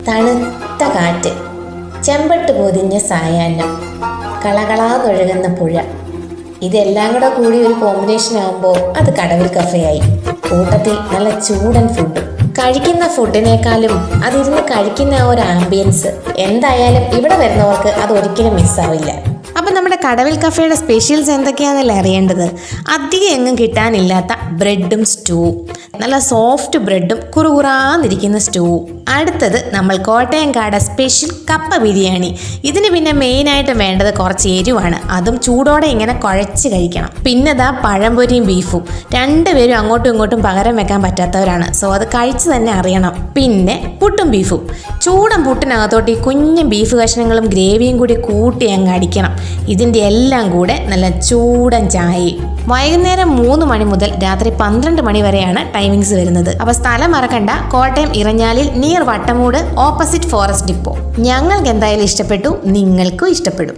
തണുത്ത കാറ്റ്, ചെമ്പട്ട് പൊതിഞ്ഞ സായാഹ്നം, കളകളാതൊഴുകുന്ന പുഴ, ഇതെല്ലാം കൂടി ഒരു കോമ്പിനേഷൻ ആകുമ്പോൾ അത് കടവിൽ കഫേയായി. കൂട്ടത്തിൽ നല്ല ചൂടൻ ഫുഡും. കഴിക്കുന്ന ഫുഡിനേക്കാളും അതിരുന്ന് കഴിക്കുന്ന ആ ഒരു ആംബിയൻസ് എന്തായാലും ഇവിടെ വരുന്നവർക്ക് അത് ഒരിക്കലും മിസ്സാവില്ല. അപ്പം നമ്മുടെ കടവിൽ കഫേയുടെ സ്പെഷ്യൽസ് എന്തൊക്കെയാണെന്നല്ലേ അറിയേണ്ടത്. അധികം എങ്ങും കിട്ടാനില്ലാത്ത ബ്രെഡും സ്റ്റൂ, നല്ല സോഫ്റ്റ് ബ്രെഡും കുറുകുറാന്നിരിക്കുന്ന സ്റ്റൂ. അടുത്തത് നമ്മൾ കോട്ടയംകാട് സ്പെഷ്യൽ കപ്പ ബിരിയാണി. ഇതിന് പിന്നെ മെയിനായിട്ട് വേണ്ടത് കുറച്ച് എരിവാണ്, അതും ചൂടോടെ ഇങ്ങനെ കുഴച്ച് കഴിക്കണം. പിന്നെ ദാ പഴംപൊരിയും ബീഫും. രണ്ടുപേരും അങ്ങോട്ടും ഇങ്ങോട്ടും പകരം വെക്കാൻ പറ്റാത്തവരാണ്, സോ അത് കഴിച്ച് തന്നെ അറിയണം. പിന്നെ പുട്ടും ബീഫും. ചൂടൻ പുട്ടിനകത്തോട്ട് ഈ കുഞ്ഞു ബീഫ് കഷ്ണങ്ങളും ഗ്രേവിയും കൂടി കൂട്ടി അങ്ങ് അടിക്കണം. ഇതിൻ്റെ എല്ലാം കൂടെ നല്ല ചൂടൻ ചായയും. വൈകുന്നേരം 3 മണി മുതൽ രാത്രി 12 മണി വരെയാണ് ടൈമിങ്സ് വരുന്നത്. അപ്പോൾ സ്ഥലം മറക്കണ്ട, കോട്ടയം ഇറഞ്ഞാലിൽ near Vattamood, opposite forest depot. ഞങ്ങൾക്ക് എന്തായാലും ഇഷ്ടപ്പെട്ടു, നിങ്ങൾക്കും ഇഷ്ടപ്പെടും.